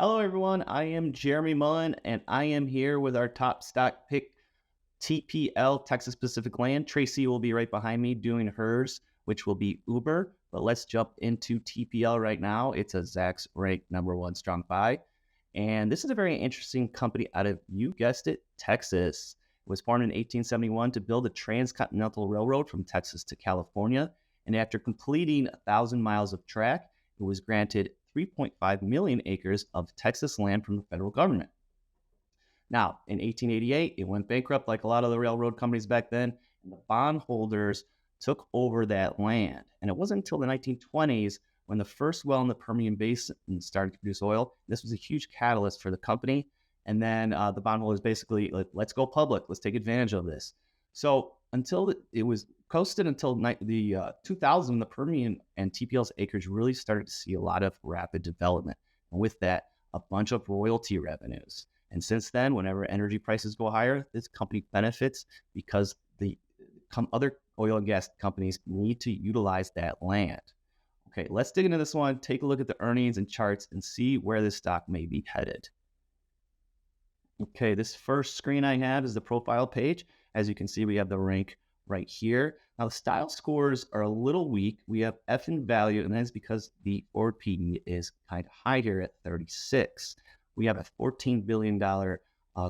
Hello, everyone. I am Jeremy Mullen, and I am here with our top stock pick, TPL, Texas Pacific Land. Tracy will be right behind me doing hers, which will be Uber. But let's jump into TPL right now. It's a Zacks ranked number one strong buy. And this is a very interesting company out of, you guessed it, Texas. It was formed in 1871 to build a transcontinental railroad from Texas to California. And after completing 1,000 miles of track, it was granted 3.5 million acres of Texas land from the federal government. Now, in 1888, it went bankrupt like a lot of the railroad companies back then, and the bondholders took over that land. And it wasn't until the 1920s when the first well in the Permian Basin started to produce oil. This was a huge catalyst for the company. And then the bondholders basically, let's go public. Let's take advantage of this. So until it was coasted until the 2000, the Permian and TPL's acreage really started to see a lot of rapid development. And with that, a bunch of royalty revenues. And since then, whenever energy prices go higher, this company benefits because the other oil and gas companies need to utilize that land. Okay, let's dig into this one, take a look at the earnings and charts and see where this stock may be headed. Okay, this first screen I have is the profile page. As you can see, we have the rank right here. Now, the style scores are a little weak. We have F in value, and that's because the forward PE is kind of high here at 36. We have a $14 billion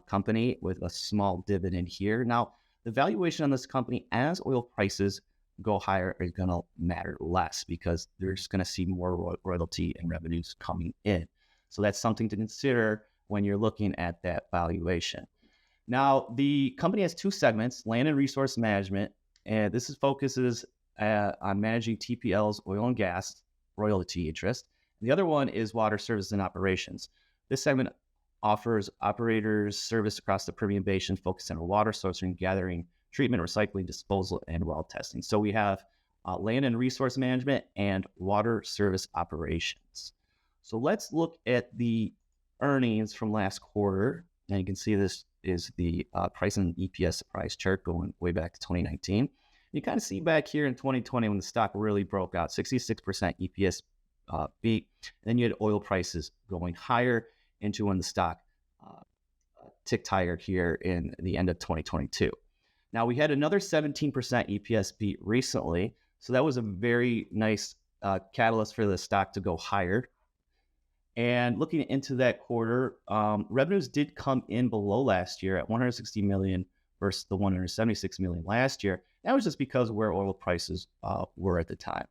company with a small dividend here. Now, the valuation on this company as oil prices go higher is going to matter less because they're just going to see more royalty and revenues coming in. So that's something to consider when you're looking at that valuation. Now, the company has two segments, land and resource management, and this focuses on managing TPL's oil and gas royalty interest. The other one is water service and operations. This segment offers operators service across the Permian Basin, focused on water sourcing, gathering, treatment, recycling, disposal, and well testing. So we have land and resource management and water service operations. So let's look at the earnings from last quarter. And you can see this is the price and EPS surprise chart going way back to 2019. You kind of see back here in 2020 when the stock really broke out, 66% EPS beat. And then you had oil prices going higher into when the stock ticked higher here in the end of 2022. Now, we had another 17% EPS beat recently. So that was a very nice catalyst for the stock to go higher. And looking into that quarter, revenues did come in below last year at $160 million versus the $176 million last year. That was just because of where oil prices were at the time.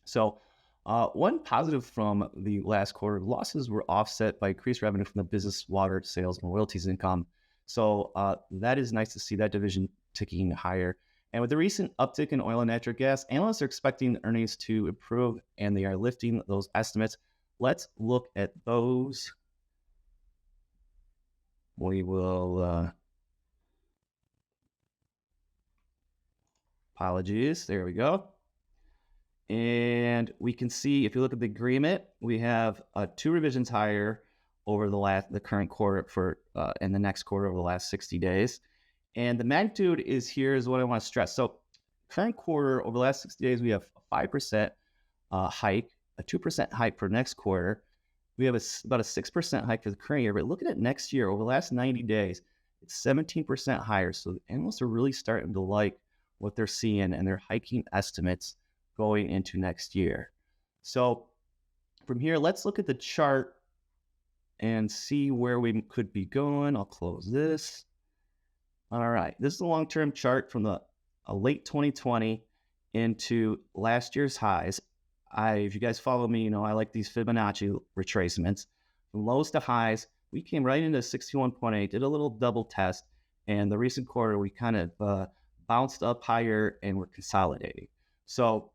So one positive from the last quarter, losses were offset by increased revenue from the business, water, sales, and royalties income. So that is nice to see that division ticking higher. And with the recent uptick in oil and natural gas, analysts are expecting earnings to improve, and they are lifting those estimates. Let's look at those. We will, apologies, there we go. And we can see, if you look at the agreement, we have two revisions higher over the current quarter for and the next quarter over the last 60 days. And the magnitude is here is what I want to stress. So current quarter over the last 60 days, we have a 5% hike, a 2% hike for next quarter. We have about a 6% hike for the current year. But looking at next year, over the last 90 days, it's 17% higher. So analysts are really starting to like what they're seeing, and they're hiking estimates going into next year. So from here, let's look at the chart and see where we could be going. I'll close this. All right, this is a long-term chart from the late 2020 into last year's highs. If you guys follow me, you know I like these Fibonacci retracements. From lows to highs, we came right into 61.8, did a little double test, and the recent quarter, we kind of bounced up higher and we're consolidating. So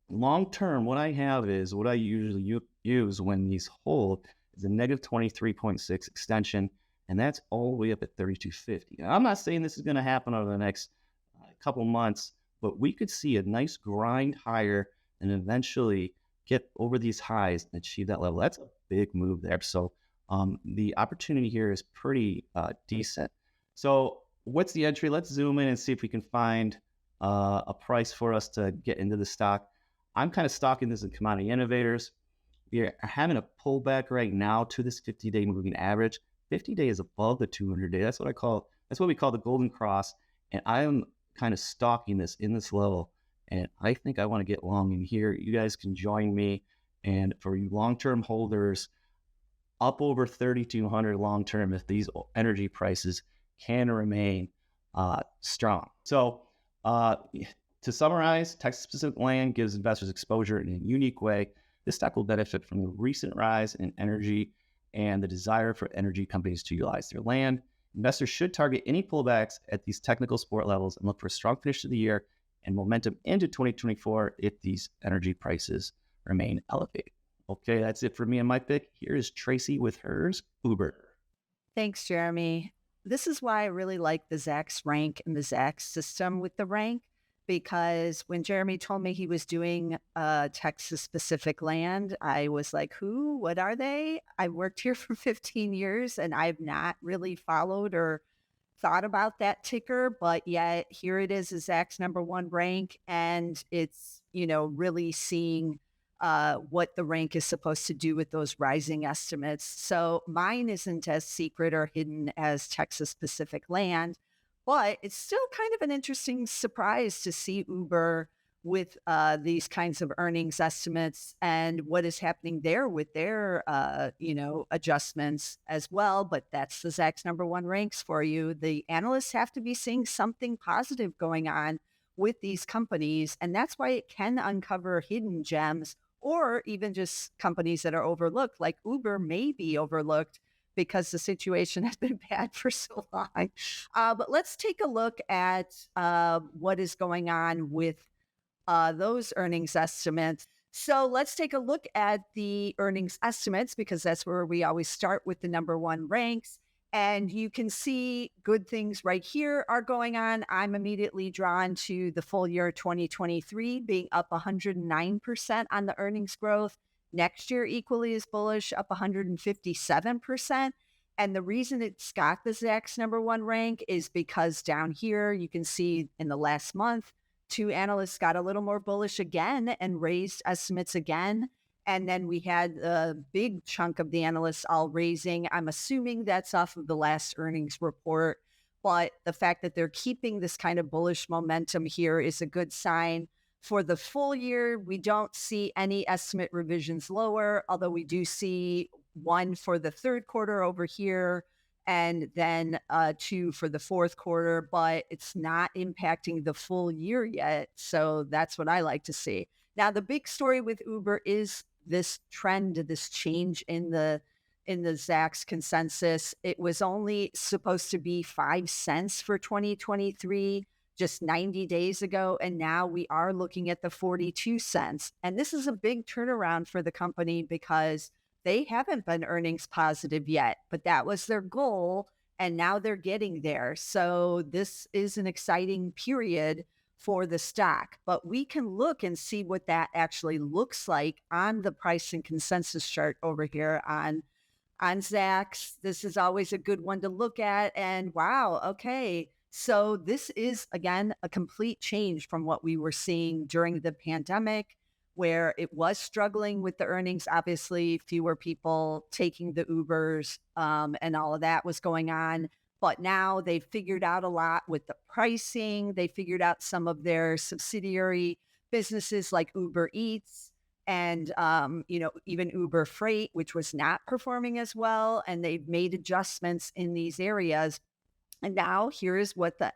long-term, what I have is what I usually use when these hold is a negative 23.6 extension, and that's all the way up at 32.50. Now, I'm not saying this is going to happen over the next couple months, but we could see a nice grind higher and eventually get over these highs and achieve that level. That's a big move there. So the opportunity here is pretty decent. So what's the entry? Let's zoom in and see if we can find a price for us to get into the stock. I'm kind of stalking this in Commodity Innovators. We are having a pullback right now to this 50-day moving average. 50-day is above the 200-day. That's what we call the golden cross. And I am kind of stalking this in this level. And I think I want to get long in here. You guys can join me. And for you long-term holders, up over 3,200 long-term if these energy prices can remain strong. So to summarize, Texas-specific land gives investors exposure in a unique way. This stock will benefit from the recent rise in energy and the desire for energy companies to utilize their land. Investors should target any pullbacks at these technical support levels and look for a strong finish to the year and momentum into 2024 if these energy prices remain elevated. Okay, that's it for me and my pick. Here is Tracy with hers, Uber. Thanks, Jeremy. This is why I really like the Zacks rank and the Zacks system with the rank, because when Jeremy told me he was doing Texas specific land, I was like, who? What are they? I worked here for 15 years and I've not really followed or thought about that ticker, but yet here it is, Zach's number one rank, and it's, really seeing what the rank is supposed to do with those rising estimates. So mine isn't as secret or hidden as Texas Pacific land, but it's still kind of an interesting surprise to see Uber with these kinds of earnings estimates and what is happening there with their, adjustments as well. But that's the Zacks number one ranks for you. The analysts have to be seeing something positive going on with these companies. And that's why it can uncover hidden gems or even just companies that are overlooked, like Uber may be overlooked because the situation has been bad for so long. But let's take a look at what is going on with those earnings estimates. So let's take a look at the earnings estimates because that's where we always start with the number one ranks. And you can see good things right here are going on. I'm immediately drawn to the full year 2023 being up 109% on the earnings growth. Next year, equally as bullish, up 157%. And the reason it's got the Zacks number one rank is because down here, you can see in the last month, two analysts got a little more bullish again and raised estimates again. And then we had a big chunk of the analysts all raising. I'm assuming that's off of the last earnings report. But the fact that they're keeping this kind of bullish momentum here is a good sign. For the full year, we don't see any estimate revisions lower, although we do see one for the third quarter over here and then two for the fourth quarter, but it's not impacting the full year yet. So that's what I like to see. Now, the big story with Uber is this trend, this change in the Zacks consensus. It was only supposed to be 5 cents for 2023 just 90 days ago, and now we are looking at the 42 cents. And this is a big turnaround for the company because they haven't been earnings positive yet, but that was their goal, and now they're getting there. So this is an exciting period for the stock, but we can look and see what that actually looks like on the price and consensus chart over here on Zacks. This is always a good one to look at. And wow, okay. So this is, again, a complete change from what we were seeing during the pandemic, where it was struggling with the earnings. Obviously, fewer people taking the Ubers and all of that was going on. But now they've figured out a lot with the pricing. They figured out some of their subsidiary businesses like Uber Eats and, even Uber Freight, which was not performing as well. And they've made adjustments in these areas. And now here's what the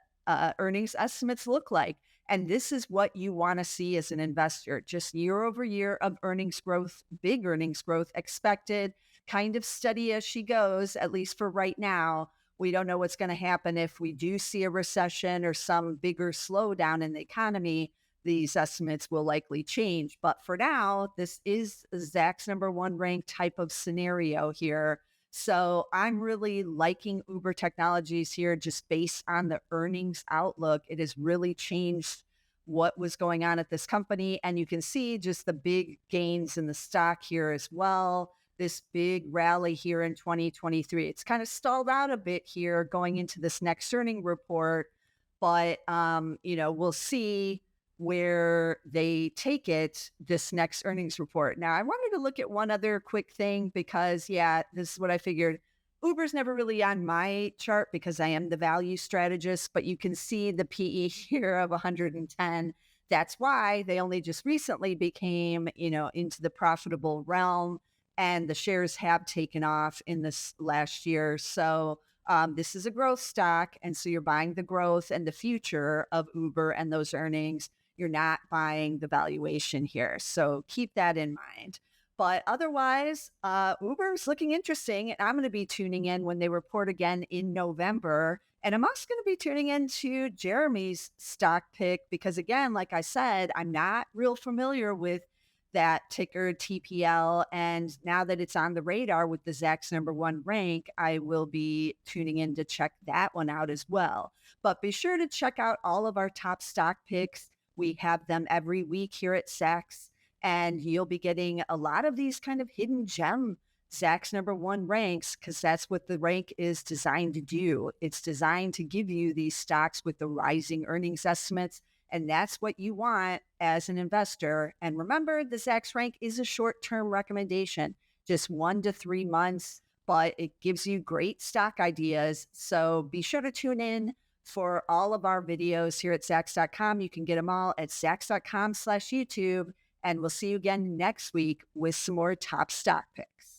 earnings estimates look like. And this is what you want to see as an investor, just year over year of earnings growth, big earnings growth expected, kind of steady as she goes, at least for right now. We don't know what's going to happen if we do see a recession or some bigger slowdown in the economy. These estimates will likely change. But for now, this is Zacks number one ranked type of scenario here. So I'm really liking Uber Technologies here just based on the earnings outlook. It has really changed what was going on at this company. And you can see just the big gains in the stock here as well. This big rally here in 2023. It's kind of stalled out a bit here going into this next earning report, but we'll see where they take it this next earnings report. Now, I wanted to look at one other quick thing because, yeah, this is what I figured. Uber's never really on my chart because I am the value strategist, but you can see the PE here of 110. That's why they only just recently became, into the profitable realm, and the shares have taken off in this last year. So this is a growth stock. And so you're buying the growth and the future of Uber and those earnings. You're not buying the valuation here. So keep that in mind. But otherwise, Uber's looking interesting. And I'm going to be tuning in when they report again in November. And I'm also going to be tuning into Jeremy's stock pick because, again, like I said, I'm not real familiar with that ticker TPL. And now that it's on the radar with the Zacks #1 rank, I will be tuning in to check that one out as well. But be sure to check out all of our top stock picks. We have them every week here at Zacks, and you'll be getting a lot of these kind of hidden gem Zacks #1 ranks because that's what the rank is designed to do. It's designed to give you these stocks with the rising earnings estimates, and that's what you want as an investor. And remember, the Zacks rank is a short-term recommendation, just 1 to 3 months, but it gives you great stock ideas. So be sure to tune in for all of our videos here at Zacks.com. You can get them all at Zacks.com/YouTube. And we'll see you again next week with some more top stock picks.